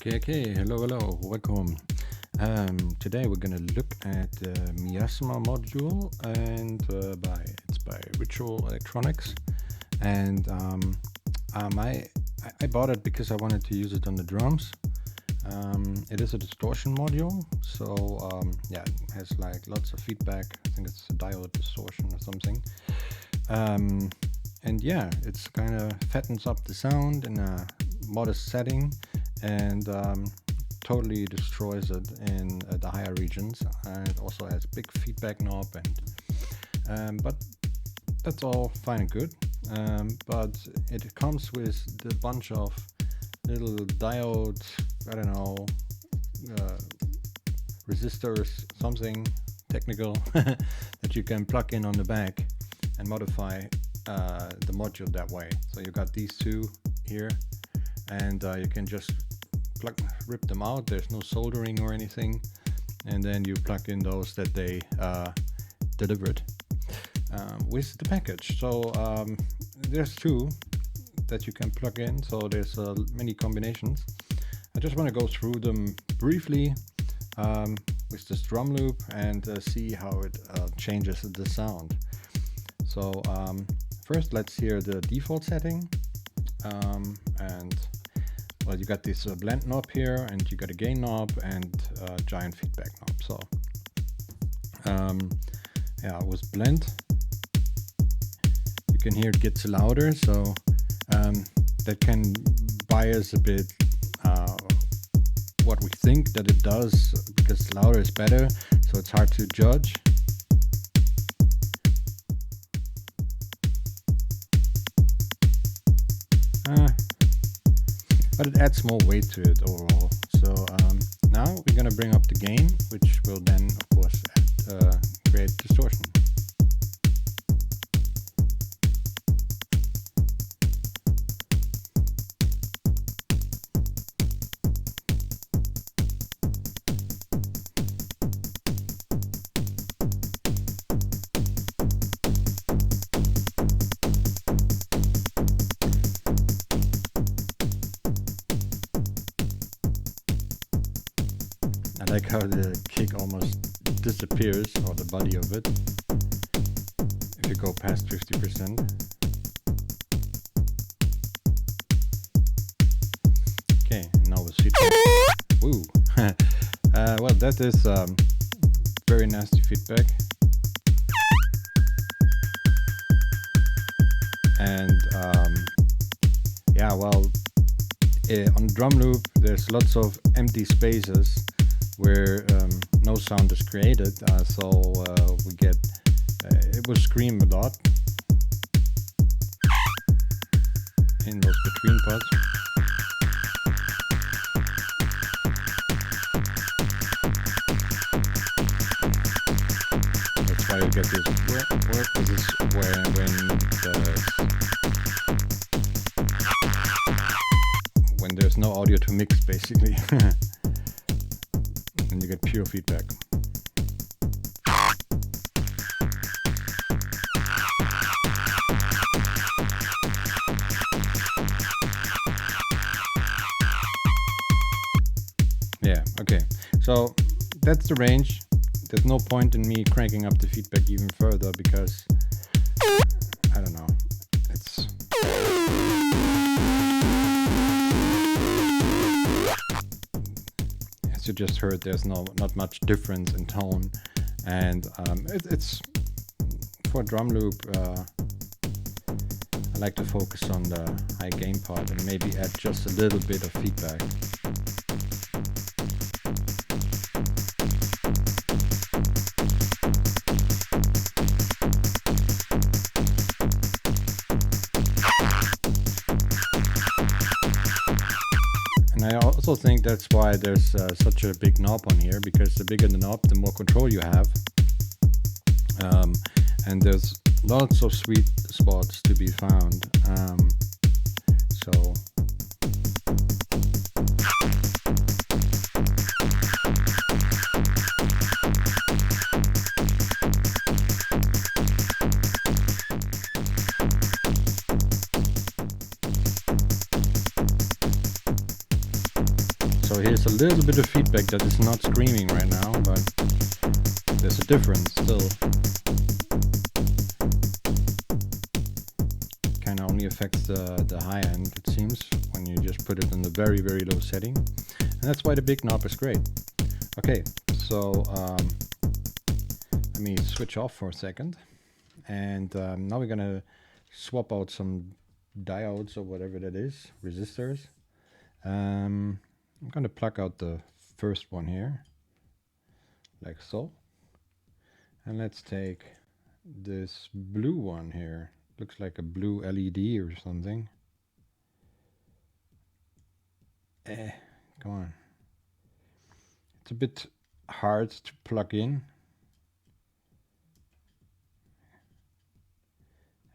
Okay, hello, welcome. Today we're gonna look at the Miasma module, and it's by Virtual Electronics. And I bought it because I wanted to use it on the drums. It is a distortion module, so yeah, it has like lots of feedback. I think it's a diode distortion or something. And yeah, it's kind of fattens up the sound in a modest setting, and totally destroys it in the higher regions. It also has big feedback knob, and but that's all fine and good. But it comes with a bunch of little diodes, I don't know, resistors, something technical that you can plug in on the back and modify the module that way. So you got these two here, and you can just rip them out. There's no soldering or anything, and then you plug in those that they delivered with the package. So there's two that you can plug in, so there's many combinations. I just want to go through them briefly with this drum loop and see how it changes the sound. So first let's hear the default setting, and well, you got this blend knob here, and you got a gain knob and giant feedback knob. So yeah, with blend you can hear it gets louder, so that can bias a bit what we think that it does, because louder is better, so it's hard to judge. But it adds more weight to it overall. So now we're gonna bring up the gain, which will then of course create distortion. I like how the kick almost disappears, or the body of it, if you go past 50%. Okay, now with feedback. Woo! Well, that is very nasty feedback. And yeah, well, on drum loop there's lots of empty spaces where no sound is created, so we get it will scream a lot in those between parts. That's why you get this work. This is when there's no audio to mix, basically. And you get pure feedback. Yeah, okay. So that's the range. There's no point in me cranking up the feedback even further, because I don't know. It's you just heard, there's not much difference in tone, and it's for drum loop. I like to focus on the high gain part and maybe add just a little bit of feedback. And I also think that's why there's such a big knob on here, because the bigger the knob, the more control you have. And there's lots of sweet spots to be found. So So here's a little bit of feedback that is not screaming right now, but there's a difference still. Kind of only affects the high end, it seems, when you just put it in the very, very low setting. And that's why the big knob is great. Okay, so let me switch off for a second. And now we're gonna swap out some diodes or whatever that is, resistors. I'm gonna plug out the first one here, like so. And let's take this blue one here. Looks like a blue LED or something. Come on. It's a bit hard to plug in.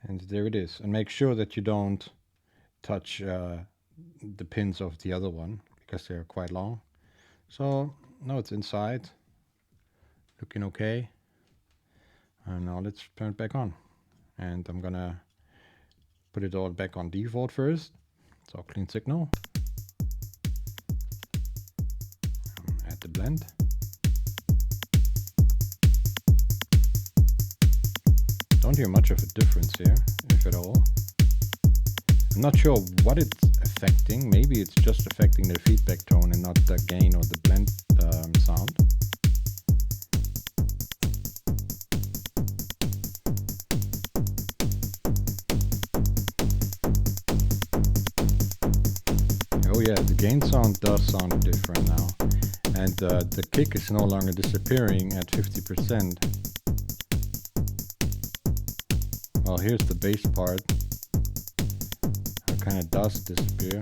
And there it is. And make sure that you don't touch the pins of the other one, because they're quite long. So now it's inside, looking okay. And now let's turn it back on. And I'm gonna put it all back on default first. So clean signal. Add the blend. Don't hear much of a difference here, if at all. I'm not sure what it's affecting. Maybe it's just affecting the feedback tone and not the gain or the blend sound. Oh yeah, the gain sound does sound different now. And the kick is no longer disappearing at 50%. Well, here's the bass part. It kind of does disappear.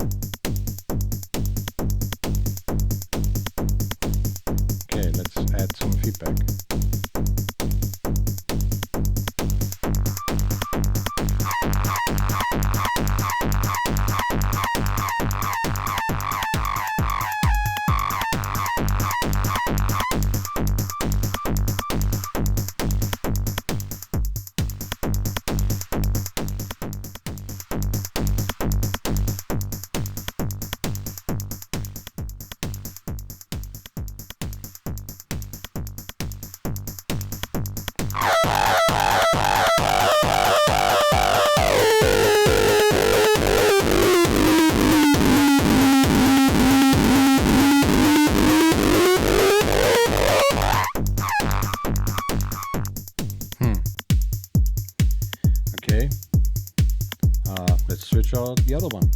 Okay, let's add some feedback. Let's switch out the other one.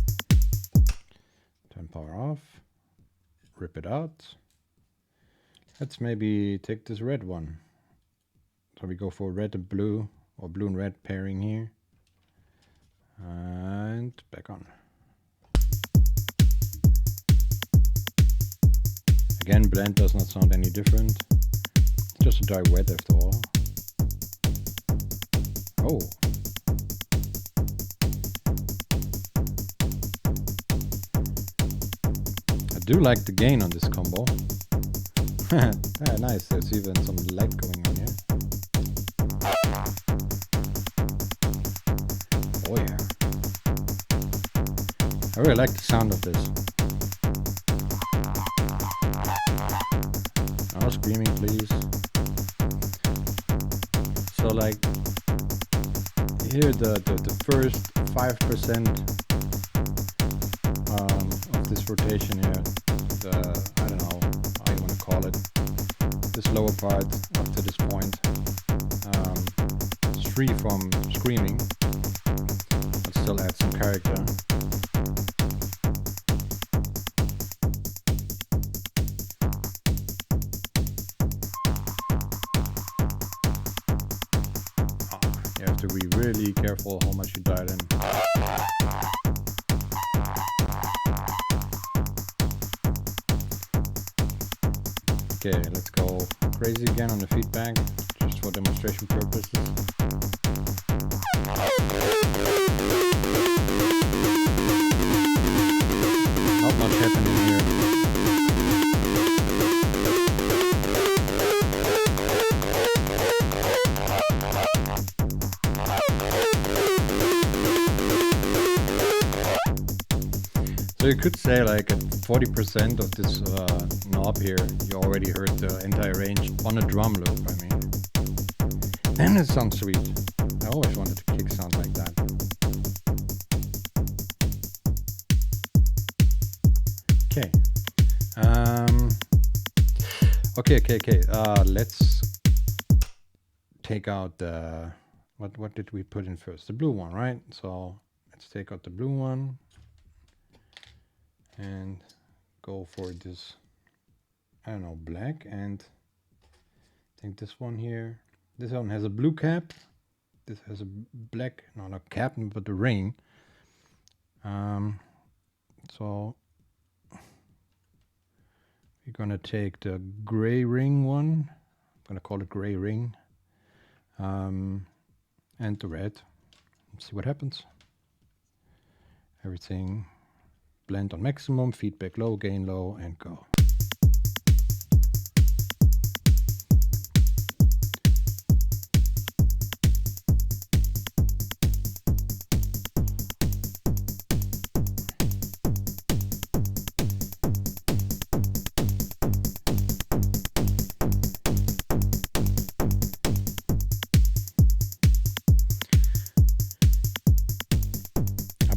Turn power off, rip it out. Let's maybe take this red one. So we go for red and blue, or blue and red pairing here. And back on. Again, blend does not sound any different. It's just a dry wet after all. Oh. I do like the gain on this combo. Yeah, nice, there's even some light going on here. Oh yeah. I really like the sound of this. No screaming, please. So like, here the first 5% of this rotation here, I don't know how you want to call it, this lower part up to this point, is free from screaming, but still add some character. You have to be really careful how much you dial in. Okay, let's go crazy again on the feedback, just for demonstration purposes. Not much happening here. So So you could say like at 40% of this knob here, you already heard the entire range on a drum loop, I mean. And it sounds sweet. I always wanted to kick sound like that. Okay. Okay. Let's take out the, what did we put in first? The blue one, right? So let's take out the blue one and go for this, I don't know, black, and I think this one here. This one has a blue cap. This has a black, no, not cap, but the ring. So we're gonna take the gray ring one. I'm gonna call it gray ring. And the red. Let's see what happens. Everything blend on maximum, feedback low, gain low, and go.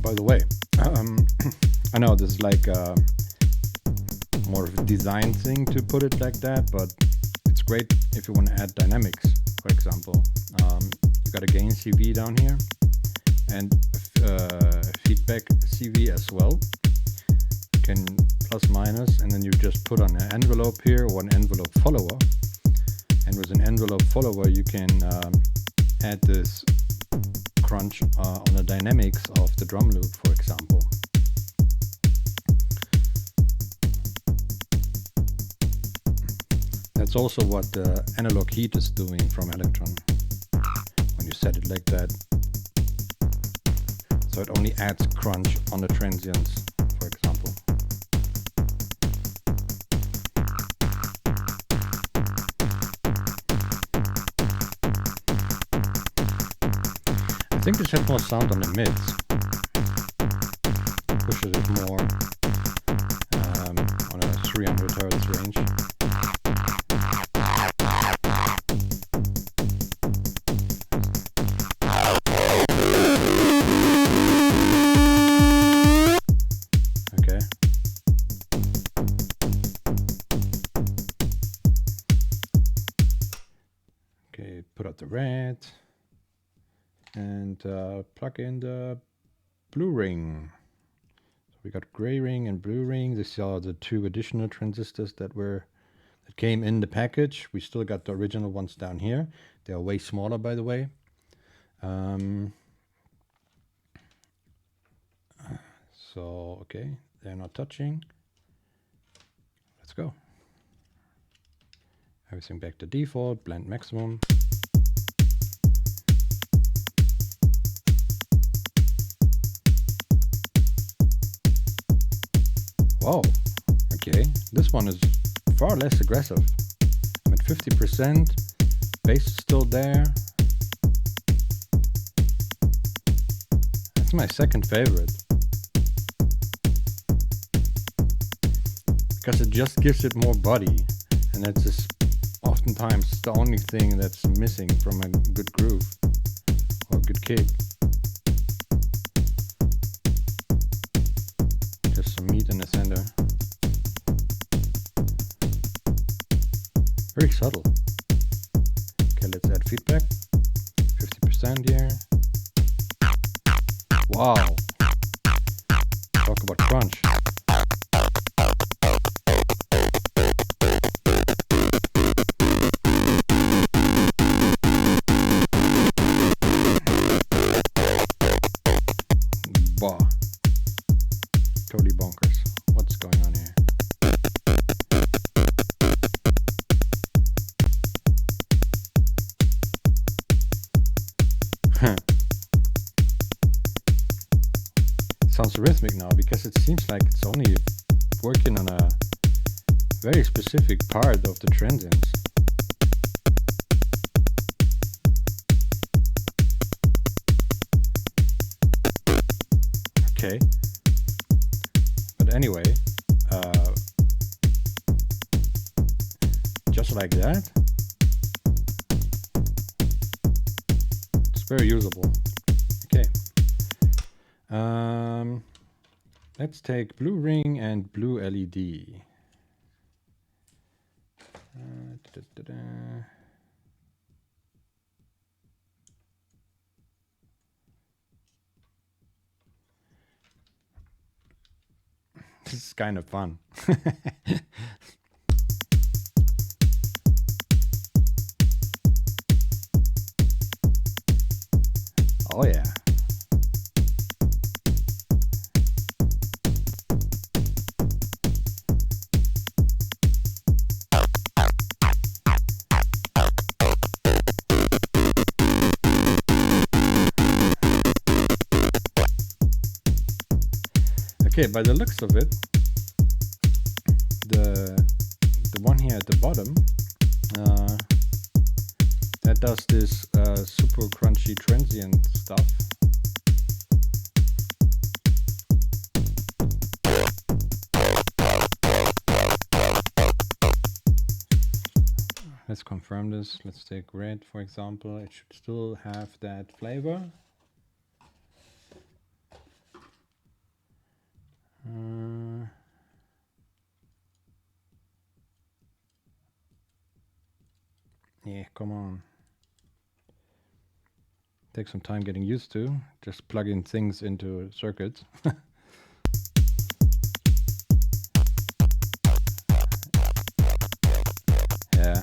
By the way, I know this is like more of a design thing to put it like that, but it's great if you want to add dynamics, for example. You got a gain CV down here and feedback CV as well. You can plus minus, and then you just put on an envelope here or an envelope follower. And with an envelope follower, you can add this crunch on the dynamics of the drum loop, for example. That's also what the analog heat is doing from Electron when you set it like that. So it only adds crunch on the transients, for example. I think this has more sound on the mids. Pushes it more on a 300 Hz range. Okay. Okay, put out the red. And plug in the blue ring. So we got gray ring and blue ring. These are the two additional transistors that came in the package. We still got the original ones down here. They are way smaller, by the way. So okay, they're not touching. Let's go. Everything back to default. Blend maximum. Oh, okay, this one is far less aggressive. I'm at 50%, bass is still there. That's my second favorite. Because it just gives it more body, and that's just oftentimes the only thing that's missing from a good groove or a good kick. Just some meat in the center. Very subtle. Okay, let's add feedback. 50% here. Wow. Talk about crunch. Wow. Totally bonkers. What's going on here? Sounds rhythmic now, because it seems like it's only working on a very specific part of the transients. Okay. But like that. It's very usable. Okay. Let's take blue ring and blue LED. This is kind of fun. Oh yeah. Okay, by the looks of it, the one here at the bottom, that does this super crunchy transient stuff. Let's confirm this. Let's take red, for example. It should still have that flavor. Yeah, come on. Take some time getting used to. Just plugging things into circuits. Yeah.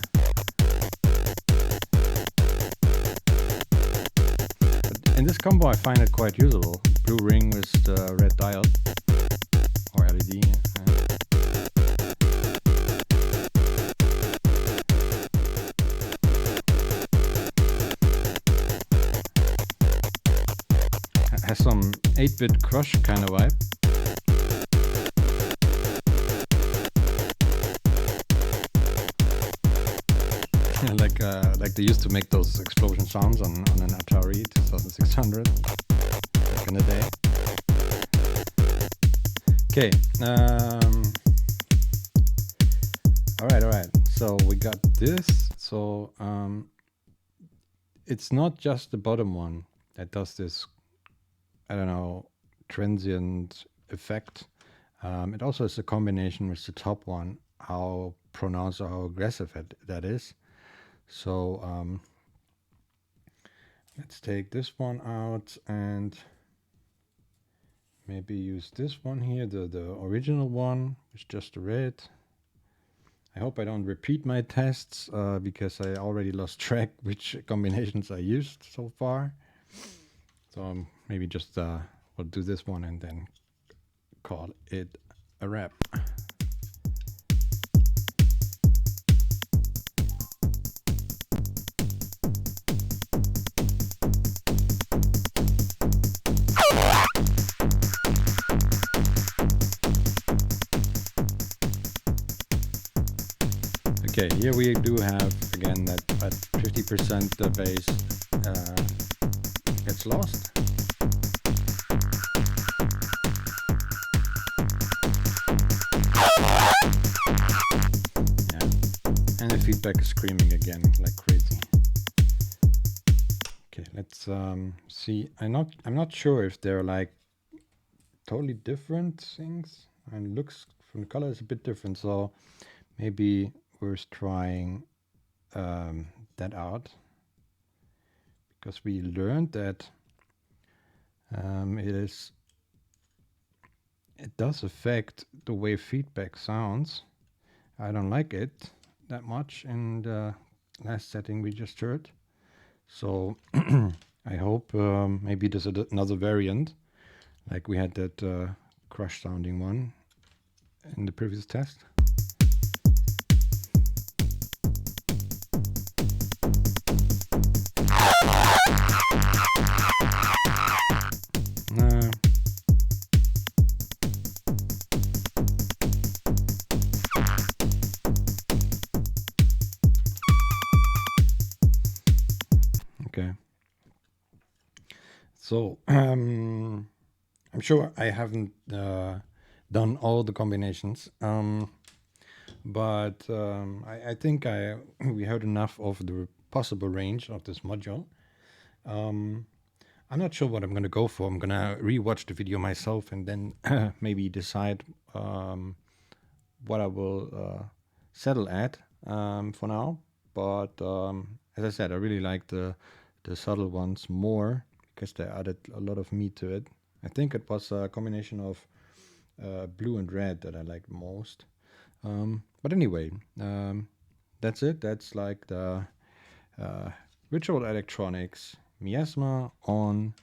But in this combo I find it quite usable. Blue ring with the red diode. Or LED. Has some 8-bit crush kind of vibe. like they used to make those explosion sounds on an Atari 2600 back in the day. Okay. All right. So we got this. So it's not just the bottom one that does this, I don't know, transient effect. It also is a combination with the top one, how pronounced or how aggressive that is. So let's take this one out and maybe use this one here, the original one, with just the red. I hope I don't repeat my tests because I already lost track which combinations I used so far. So maybe just we'll do this one and then call it a wrap. Okay, here we do have again that at 50% the bass gets lost. Yeah, and the feedback is screaming again like crazy. Okay, let's see. I'm not sure if they're like totally different things, and it looks from the color is a bit different. So maybe worth trying that out, because we learned that it does affect the way feedback sounds. I don't like it that much in the last setting we just heard. So I hope maybe there's another variant, like we had that crush sounding one in the previous test. Okay. So I'm sure I haven't done all the combinations. but I think we heard enough of the possible range of this module. I'm not sure what I'm going to go for. I'm going to rewatch the video myself and then maybe decide what I will settle at for now. But as I said, I really like the subtle ones more because they added a lot of meat to it. I think it was a combination of blue and red that I liked most. But anyway, that's it. That's like the Virtual Electronics Miasma on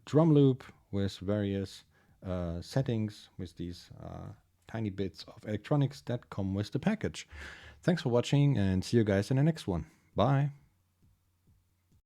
drum loop with various settings with these tiny bits of electronics that come with the package. Thanks for watching and see you guys in the next one. Bye.